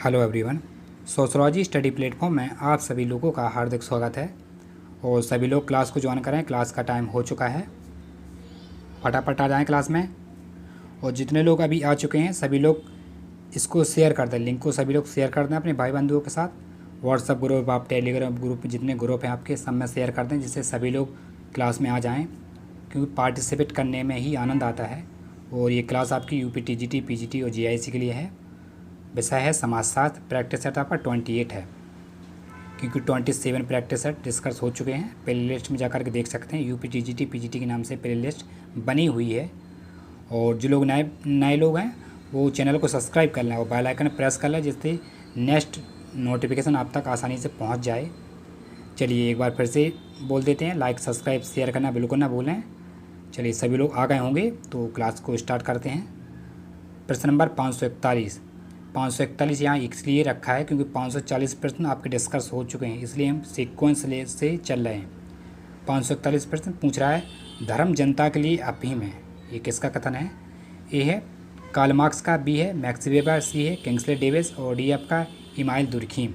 Hello everyone. Sociology study platform में आप सभी लोगों का हार्दिक स्वागत है और सभी लोग क्लास को ज्वाइन करें। क्लास का टाइम हो चुका है, फटाफट आ जाएं क्लास में। और जितने लोग अभी आ चुके हैं सभी लोग इसको शेयर कर दें, लिंक को सभी लोग शेयर कर दें अपने भाई बंधुओं के साथ। व्हाट्सअप ग्रुप, आप टेलीग्राम ग्रुप, जितने ग्रुप हैं आपके सब में शेयर कर दें, जिससे सभी लोग क्लास में आ जाएँ, क्योंकि पार्टिसिपेट करने में ही आनंद आता है। और ये क्लास आपकी यूपी टीजीटी, पीजीटी और जीआईसी के लिए है। विषय है समाजशास्त्र। प्रैक्टिस सेट आपका 28 है, क्योंकि 27 प्रैक्टिस सेट डिस्कस हो चुके हैं। प्ले लिस्ट में जाकर के देख सकते हैं, यूपी टीजीटी पीजीटी के नाम से प्ले लिस्ट बनी हुई है। और जो लोग नए लोग हैं वो चैनल को सब्सक्राइब कर लें और बेल आइकन प्रेस कर लें, जिससे नेक्स्ट नोटिफिकेशन आप तक आसानी से पहुंच जाए। चलिए एक बार फिर से बोल देते हैं, लाइक सब्सक्राइब शेयर करना बिल्कुल ना भूलें। चलिए सभी लोग आ गए होंगे तो क्लास को स्टार्ट करते हैं। प्रश्न नंबर 541 यहाँ इसलिए रखा है क्योंकि 540 प्रश्न आपके डिस्कस हो चुके हैं, इसलिए हम सीक्वेंस से चल रहे हैं। 541 प्रश्न पूछ रहा है, धर्म जनता के लिए अफीम है। ये किसका कथन है? ए है कार्ल मार्क्स का, बी है मैक्स वेबर, सी है किंग्सले डेविस और डी आपका इमाइल दुर्खीम।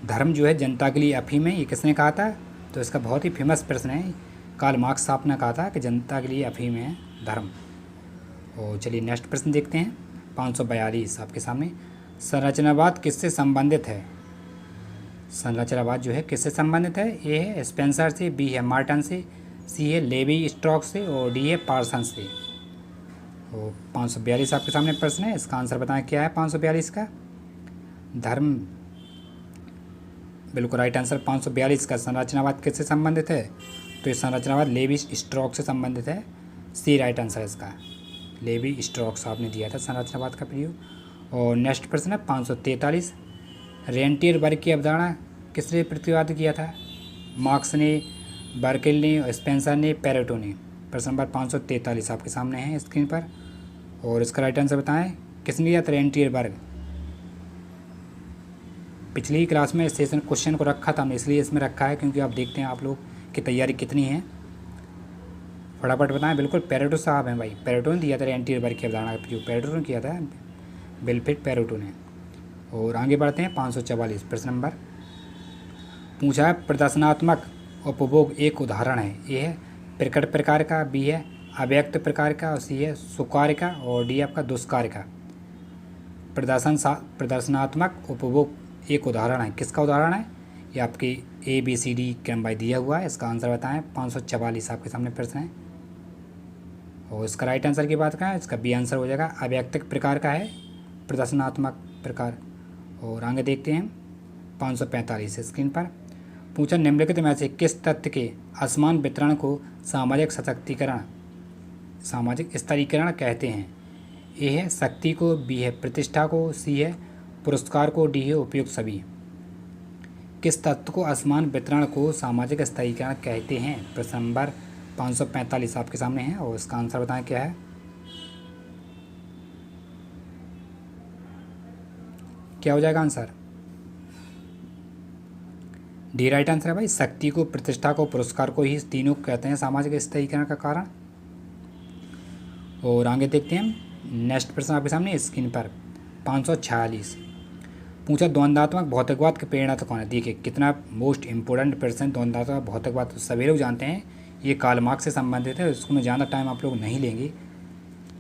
धर्म जो है जनता के लिए अफीम है, ये किसने कहा था? तो इसका बहुत ही फेमस प्रश्न है। कार्ल मार्क्स साहब ने कहा था कि जनता के लिए अफीम है धर्म। और चलिए नेक्स्ट प्रश्न देखते हैं। 542 आपके सामने, संरचनावाद किससे संबंधित है? संरचनावाद जो है किससे संबंधित है? ए है स्पेंसर से, बी है मार्टन से, सी है लेवी स्ट्रॉक से और डी है पार्सन से। और 542 आपके सामने प्रश्न है, इसका आंसर बताएं क्या है 542 का? धर्म, बिल्कुल राइट आंसर। 542 का संरचनावाद किससे संबंधित है? तो ये संरचनावाद लेवी स्ट्रॉक से संबंधित है। सी राइट आंसर है इसका। लेवी स्ट्रॉक्स आपने दिया था संरचनावाद का प्रयोग। और नेक्स्ट प्रश्न है 543, रेंटियर वर्ग की अवधारणा किसने प्रतिपादित किया था? मार्क्स ने, बर्किल ने, स्पेंसर ने, पेरेटो ने। प्रश्न नंबर 543 आपके सामने है स्क्रीन पर। और इसका राइट आंसर बताएं, किसने दिया था रेंटियर वर्ग? पिछली क्लास में सेशन क्वेश्चन को रखा था हमने, इसलिए इसमें रखा है क्योंकि आप देखते हैं आप लोग की तैयारी कितनी है। फटाफट बताएं। बिल्कुल पेरेटो साहब हैं भाई, पेरेटो ने दिया था एंटी वर्ग की अवधारणा का प्रयोग, पेरेटो ने किया था, विल्फ्रेड पेरेटो ने। और आगे बढ़ते हैं 544 प्रश्न नंबर। पूछा है प्रदर्शनात्मक उपभोग एक उदाहरण है। ए है प्रकट प्रकार का, बी है अव्यक्त प्रकार का और सी है सुकार्य का और डी आपका दुष्कार्य का। प्रदर्शनात्मक उपभोग एक उदाहरण है, किसका उदाहरण है? ये आपके ABCD क्रम बाई दिया हुआ है। इसका आंसर बताएं। 544 आपके सामने प्रश्न है। और इसका राइट आंसर की बात करें, इसका बी आंसर हो जाएगा, अव्यक्तिक प्रकार का है प्रदर्शनात्मक प्रकार। और आगे देखते हैं 545 स्क्रीन पर। पूछा निम्नलिखित में से किस तथ्य के असमान वितरण को सामाजिक सशक्तिकरण, सामाजिक स्तरीकरण कहते हैं? ए है शक्ति को, बी है प्रतिष्ठा को, सी है पुरस्कार को, डी है उपयुक्त सभी। किस तत्व को असमान वितरण को सामाजिक स्तरीकरण कहते हैं? प्रश्न नंबर 545 आपके सामने है। और इसका आंसर बताएं क्या है? क्या हो जाएगा आंसर? डी राइट आंसर है भाई। शक्ति को, प्रतिष्ठा को, पुरस्कार को ही तीनों कहते हैं सामाजिक स्तरीकरण का कारण। और आगे देखते हैं नेक्स्ट प्रश्न आपके सामने स्क्रीन पर। 546 पूछा द्वंद्वात्मक भौतिकवाद के प्रेरणा कौन है? देखिए कितना मोस्ट इंपॉर्टेंट प्रश्न। द्वंद्वात्मक भौतिकवाद तो सभी लोग जानते हैं, ये कार्ल मार्क्स से संबंधित है। इसको मैं ज़्यादा टाइम आप लोग नहीं लेंगे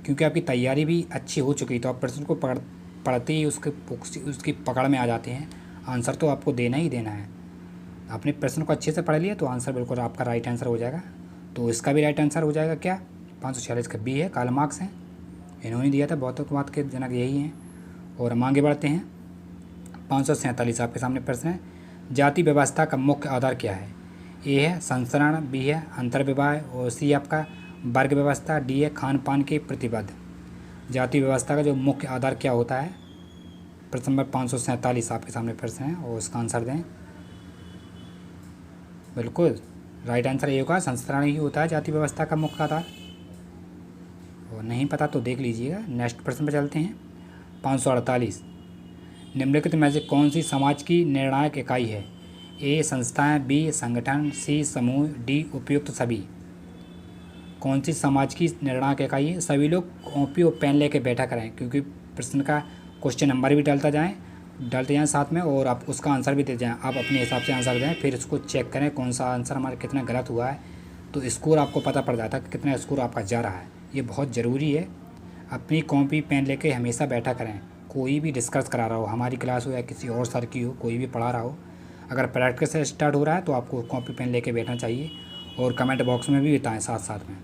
क्योंकि आपकी तैयारी भी अच्छी हो चुकी है, तो आप प्रश्न को पढ़ते ही उसकी पकड़ में आ जाते हैं। आंसर तो आपको देना ही देना है। आपने प्रश्न को अच्छे से पढ़ लिया तो आंसर बिल्कुल आपका राइट आंसर हो जाएगा। तो इसका भी राइट आंसर हो जाएगा क्या? 546 का बी है, कार्ल मार्क्स हैं, इन्होंने दिया था, भौतिकवाद के जनक यही हैं। और हम आगे बढ़ते हैं 547 आपके सामने प्रश्न है, जाति व्यवस्था का मुख्य आधार क्या है? ए है संसरण, बी है अंतर्विवाह और सी आपका वर्ग व्यवस्था, डी है खान पान के प्रतिबद्ध। जाति व्यवस्था का जो मुख्य आधार क्या होता है? प्रश्न नंबर 547 आपके सामने प्रश्न है और इसका आंसर दें। बिल्कुल राइट आंसर ये होगा, संसरण ही होता है जाति व्यवस्था का मुख्य आधार। और नहीं पता तो देख लीजिएगा। नेक्स्ट प्रश्न पर चलते हैं 548, निम्नलिखित में से कौन सी समाज की निर्णायक इकाई है? ए संस्थाएं, बी संगठन, सी समूह, डी उपयुक्त सभी। कौन सी समाज की निर्णायक इकाई है? सभी लोग कॉपी और पेन लेके बैठा करें क्योंकि प्रश्न का क्वेश्चन नंबर भी डालते जाएँ साथ में, और आप उसका आंसर भी दे जाएँ। आप अपने हिसाब से आंसर दें, फिर इसको चेक करें कौन सा आंसर हमारा कितना गलत हुआ है, तो स्कोर आपको पता पड़ जाता है कि कितना स्कोर आपका जा रहा है। ये बहुत ज़रूरी है। अपनी कॉपी पेन लेके हमेशा बैठा करें। कोई भी डिस्कस करा रहा हो, हमारी क्लास हो या किसी और सर की हो, कोई भी पढ़ा रहा हो, अगर प्रैक्टिस से स्टार्ट हो रहा है तो आपको कॉपी पेन लेके बैठना चाहिए, और कमेंट बॉक्स में भी बताएं साथ साथ में।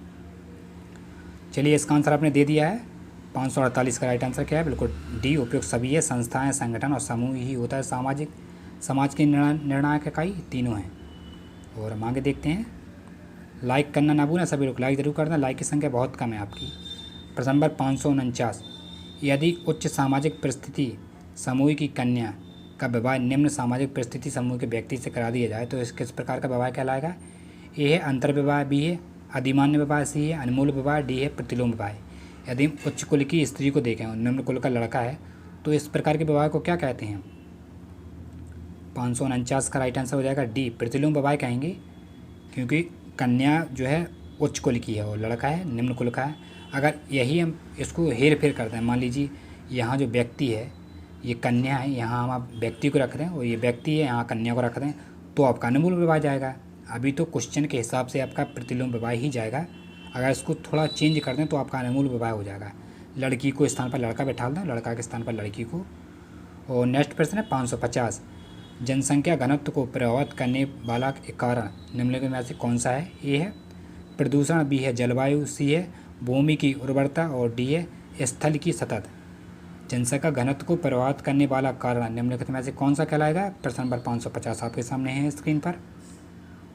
चलिए, इसका आंसर आपने दे दिया है। 548 का राइट आंसर क्या है? बिल्कुल डी, उपयुक्त सभी है। संस्थाएं, संगठन और समूह ही होता है समाज की निर्णायक इकाई, तीनों हैं। और हम आगे देखते हैं। लाइक करना ना भूलें सभी लोग, लाइक ज़रूर कर दें, लाइक की संख्या बहुत कम है आपकी। प्रश्न नंबर 549, यदि उच्च सामाजिक परिस्थिति समूह की कन्या का विवाह निम्न सामाजिक परिस्थिति समूह के व्यक्ति से करा दिया जाए तो इस किस प्रकार का विवाह कहलाएगा? ए है अंतर विवाह, बी है अधिमान्य विवाह, सी है अनमोल विवाह, डी है प्रतिलोम विवाह। यदि हम उच्च कुल की स्त्री को देखें और निम्न कुल का लड़का है तो इस प्रकार के विवाह को क्या कहते हैं? 549 का राइट आंसर हो जाएगा डी, प्रतिलोम विवाह कहेंगे, क्योंकि कन्या जो है उच्च कुल की है और लड़का है निम्न कुल का है। अगर यही हम इसको हेर फेर करते हैं, मान लीजिए यहाँ जो व्यक्ति है ये कन्या है, यहाँ हम आप व्यक्ति को रख दें, और ये व्यक्ति है यहाँ कन्या को रख दें, तो आपका अनमोल विवाह जाएगा। अभी तो क्वेश्चन के हिसाब से आपका प्रतिलोम विवाह ही जाएगा। अगर इसको थोड़ा चेंज कर दें तो आपका अनमोल विवाह हो जाएगा। लड़की को स्थान पर लड़का बैठा दें, लड़का के स्थान पर लड़की को। और नेक्स्ट प्रश्न है 550, जनसंख्या घनत्व को प्रभावित करने वाला कारण निम्नलिखित में से कौन सा है? ए है प्रदूषण, बी है जलवायु, सी है भूमि की उर्वरता, और डी है स्थल की सतह। जनसंख्या घनत्व को प्रभावित करने वाला कारण निम्नलिखित में से कौन सा कहलाएगा? प्रश्न नंबर 550 आपके सामने है स्क्रीन पर।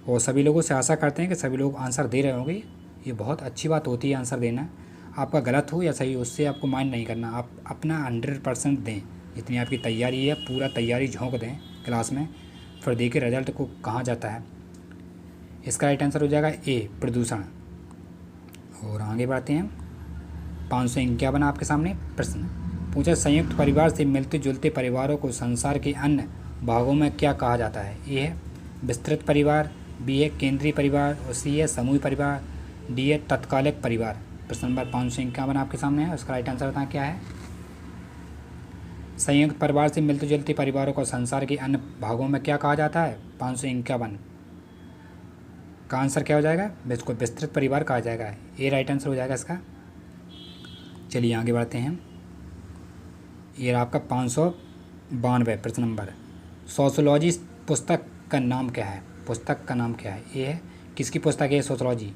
और सभी लोगों से आशा करते हैं कि सभी लोग आंसर दे रहे होंगे। ये बहुत अच्छी बात होती है आंसर देना। आपका गलत हो या सही हो उससे आपको माइंड नहीं करना, आप अपना 100% दें। जितनी आपकी तैयारी है पूरा तैयारी झोंक दें क्लास में, फिर देखिए रिजल्ट को कहाँ जाता है। इसका राइट आंसर हो जाएगा ए, प्रदूषण। और आगे बढ़ते हैं। 551 आपके सामने प्रश्न पूछा, संयुक्त परिवार से मिलते जुलते परिवारों को संसार के अन्य भागों में क्या कहा जाता है? ए है विस्तृत परिवार, बी है केंद्रीय परिवार, और सी है समूह परिवार, डी है तत्कालिक परिवार। प्रश्न नंबर 551 आपके सामने है, उसका राइट आंसर बताएं क्या है? संयुक्त परिवार से मिलते जुलते परिवारों को संसार के अन्य भागों में क्या कहा जाता है? 551 का आंसर क्या हो जाएगा? इसको विस्तृत परिवार कहा जाएगा। ये राइट आंसर हो जाएगा इसका। चलिए आगे बढ़ते हैं। ये आपका 592 प्रश्न नंबर, सोशियोलॉजी पुस्तक का नाम क्या है? पुस्तक का नाम क्या है? ये है किसकी पुस्तक है सोशियोलॉजी?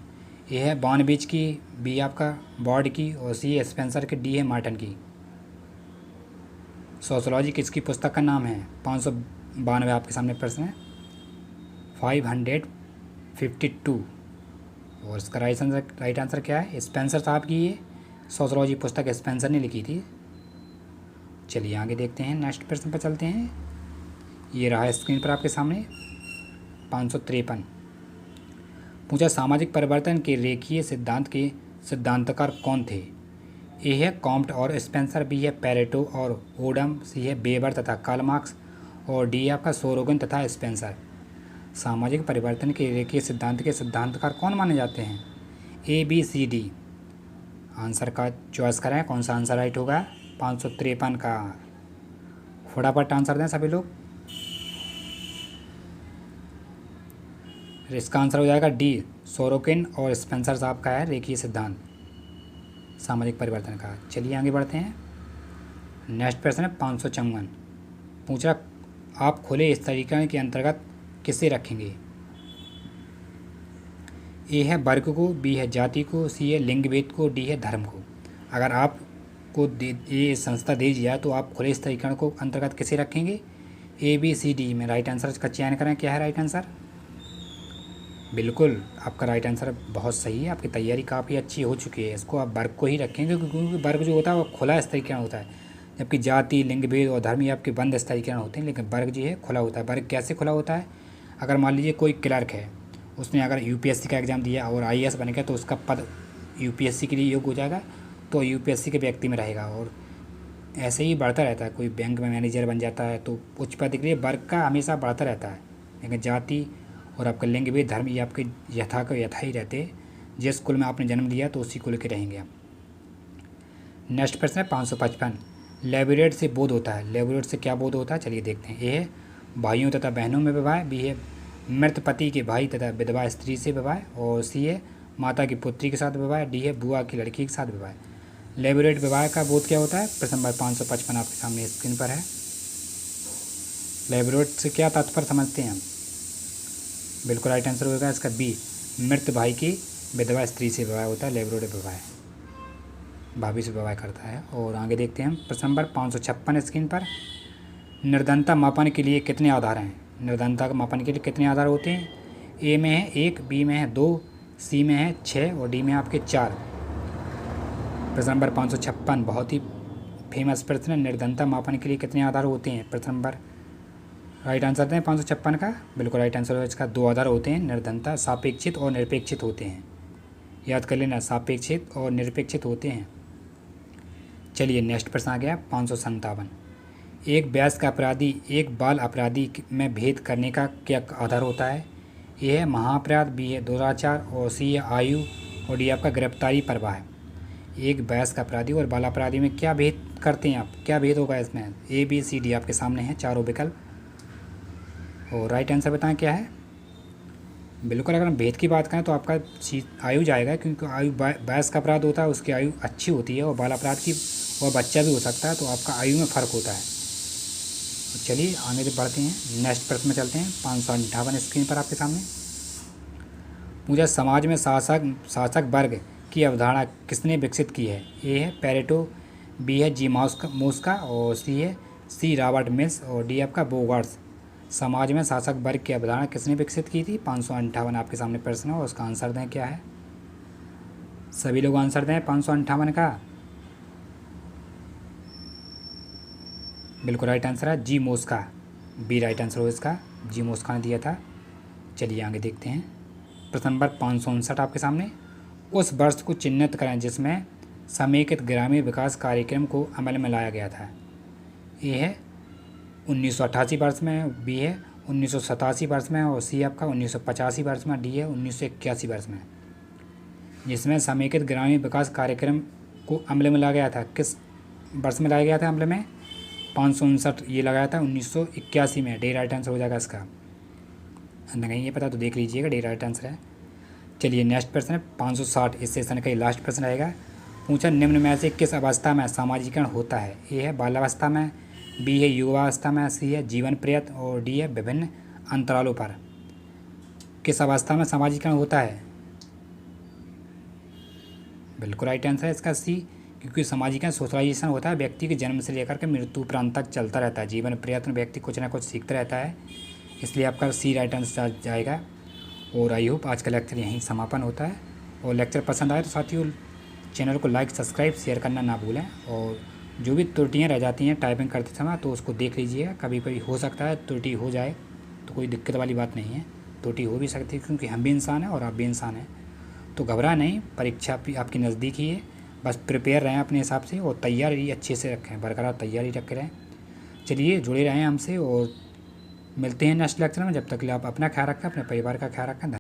ये है बॉर्नविच की, बी आपका बॉर्ड की, और सी है स्पेंसर की, डी है मार्टन की। सोशियोलॉजी किसकी पुस्तक का नाम है? 592 आपके सामने प्रश्न है, 552। और इसका राइट आंसर क्या है? स्पेंसर साहब की ये सोशियोलॉजी पुस्तक स्पेंसर ने लिखी थी। चलिए आगे देखते हैं, नेक्स्ट प्रश्न पर चलते हैं। ये रहा स्क्रीन पर आपके सामने 553। पूछा, सामाजिक परिवर्तन के रेखीय सिद्धांत के सिद्धांतकार कौन थे? ए है कॉम्ट और स्पेंसर, बी है पेरेटो और ओडम, सी है वेबर तथा कार्ल मार्क्स, और डी है आपका सोरोगन तथा स्पेंसर। सामाजिक परिवर्तन के रेखीय सिद्धांत के सिद्धांतकार कौन माने जाते हैं? ए, बी, सी, डी। आंसर का चॉइस करें, कौन सा आंसर राइट होगा? 553 का। फटाफट आंसर दें सभी लोग। इसका आंसर हो जाएगा डी, सोरोकिन और स्पेंसर साहब का है रेखीय सिद्धांत सामाजिक परिवर्तन का। चलिए आगे बढ़ते हैं। नेक्स्ट प्रश्न है 554। पूछा, आप खुले स्तरीकरण के अंतर्गत किसे रखेंगे? ए है वर्ग को, बी है जाति को, सी है लिंग भेद को, डी है धर्म को। अगर आपको ये संस्था दे दिया तो आप खुले स्तरीकरण को अंतर्गत किसे रखेंगे? ए, बी, सी, डी में राइट आंसर का चयन करें। क्या है राइट आंसर? बिल्कुल आपका राइट आंसर बहुत सही है। आपकी तैयारी काफ़ी अच्छी हो चुकी है। इसको आप वर्ग को ही रखेंगे क्योंकि वर्ग जो होता है वो खुला स्तरीकरण होता है, जबकि जाति, लिंग भेद और धर्म ये आपके बंद स्तरीकरण होते हैं, लेकिन वर्ग जो है खुला होता है। वर्ग कैसे खुला होता है? अगर मान लीजिए कोई क्लर्क है, उसने अगर यूपीएससी का एग्ज़ाम दिया और आईएएस बन गया तो उसका पद यूपीएससी के लिए योग्य हो जाएगा, तो यूपीएससी के व्यक्ति में रहेगा। और ऐसे ही बढ़ता रहता है। कोई बैंक में मैनेजर बन जाता है तो उच्च पद के लिए वर्ग का हमेशा बढ़ता रहता है, लेकिन जाति और आपका लिंग भेद, धर्म ये आपके यथा का यथा ही रहते। जिस कुल में आपने जन्म लिया तो उसी कुल के रहेंगे आप। नेक्स्ट प्रश्न है 555। लेबोरेट से बोध होता है। लेबोरेट से क्या बोध होता है, चलिए देखते हैं। ए है भाइयों तथा बहनों में विवाह, बी है मृत पति के भाई तथा विधवा स्त्री से विवाह, और सी है माता की पुत्री के साथ विवाह, डी है बुआ की लड़की के साथ विवाह। लेबोरेट विवाह का बोध क्या होता है, प्रश्न नंबर 555 आपके सामने स्क्रीन पर है। लेबोरेट से क्या तात्पर्य समझते हैं हम? बिल्कुल राइट आंसर होगा इसका बी, मृत भाई की विधवा स्त्री से विवाह होता है लेबोरेट विवाह, भाभी से विवाह करता है। और आगे देखते हैं हम प्रश्न नंबर 556 स्क्रीन पर। निर्धनता मापन के लिए कितने आधार हैं? निर्धनता मापन के लिए कितने आधार होते हैं? ए में है 1, बी में है 2, सी में है 6 और डी में है आपके 4। प्रश्न नंबर 556 बहुत ही फेमस प्रश्न है। निर्धनता मापन के लिए कितने आधार होते हैं? प्रश्न नंबर राइट आंसर दें 556 का। बिल्कुल राइट आंसर है इसका 2 आधार होते हैं। निर्धनता सापेक्षित और निरपेक्षित होते हैं, याद कर लेना, सापेक्षित और निरपेक्षित होते हैं। चलिए नेक्स्ट प्रश्न आ गया 557। एक वयस्क अपराधी एक बाल अपराधी में भेद करने का क्या आधार होता है? ए है महाअपराध, बी है दुराचार और सी है आयु और डी आपका गिरफ्तारी प्रवाह है। एक वयस्क अपराधी और बाल अपराधी में क्या भेद करते हैं आप? क्या भेद होगा इसमें? ए बी सी डी आपके सामने हैं चारों विकल्प, और राइट आंसर बताएं क्या है। बिल्कुल अगर हम भेद की बात करें तो आपका आयु जाएगा, क्योंकि आयु वयस्क अपराध होता है उसकी आयु अच्छी होती है, और बाल अपराध की वह बच्चा भी हो सकता है, तो आपका आयु में फ़र्क होता है। तो चलिए आगे बढ़ते हैं, नेक्स्ट प्रश्न में चलते हैं। 558 स्क्रीन पर आपके सामने पूछा समाज में शासक वर्ग की अवधारणा किसने विकसित की है? ए है पेरेटो, बी है जी मोस्का और सी रॉबर्ट मिल्स और डी आपका बोगार्ट्स। समाज में शासक वर्ग की अवधारणा किसने विकसित की थी? 558 आपके सामने प्रश्न है और उसका आंसर दें क्या है। सभी लोग आंसर दें 558 का। बिल्कुल राइट आंसर है जी मोस्का, बी राइट आंसर हो इसका, जी मोस्का ने दिया था। चलिए आगे देखते हैं प्रश्न नंबर 559 आपके सामने। उस वर्ष को चिन्हित करें जिसमें समेकित ग्रामीण विकास कार्यक्रम को अमल में लाया गया था। ए है 1988 वर्ष में, बी है 1987 वर्ष में और सी आपका 1985 वर्ष में, डी है 1981 वर्ष में। जिसमें समेकित ग्रामीण विकास कार्यक्रम को अमल में लाया गया था, किस वर्ष में लाया गया था अमल में? 559 ये लगाया था 1981 में, डी राइट आंसर हो जाएगा इसका। नहीं ये पता तो देख लीजिएगा, डी राइट आंसर है। चलिए नेक्स्ट प्रश्न है 560, इस सेशन का ये लास्ट प्रश्न रहेगा। पूछा निम्न में से किस अवस्था में सामाजिकरण होता है? ए है बाल्यावस्था में, बी है युवावस्था में, सी है जीवन पर्यंत और डी है विभिन्न अंतरालों पर। किस अवस्था में सामाजिकरण होता है? बिल्कुल राइट आंसर है इसका सी, क्योंकि सामाजिकरण सोशलाइजेशन होता है व्यक्ति के जन्म से लेकर के मृत्यु प्रांत तक चलता रहता है। जीवन पर्यंत व्यक्ति कुछ ना कुछ सीखता रहता है, इसलिए आपका सी राइट आंसर जाएगा। और आई होप आज का लेक्चर यहीं समापन होता है, और लेक्चर पसंद आए तो साथियों चैनल को लाइक सब्सक्राइब शेयर करना ना भूलें, और जो भी त्रुटियाँ रह जाती हैं टाइपिंग करते समय तो उसको देख लीजिएगा। कभी कभी हो सकता है त्रुटि हो जाए, तो कोई दिक्कत वाली बात नहीं है, त्रुटि हो भी सकती है क्योंकि हम भी इंसान हैं और आप भी इंसान हैं। तो घबरा नहीं, परीक्षा भी आपकी नज़दीक ही है, बस प्रिपेयर रहें अपने हिसाब से और तैयारी अच्छे से रखें, बरकरार तैयारी रख रहें। चलिए जुड़े रहें हमसे और मिलते हैं नेक्स्ट लेक्चर में। जब तक के लिए आप अपना ख्याल रखें, अपने परिवार का ख्याल रखें।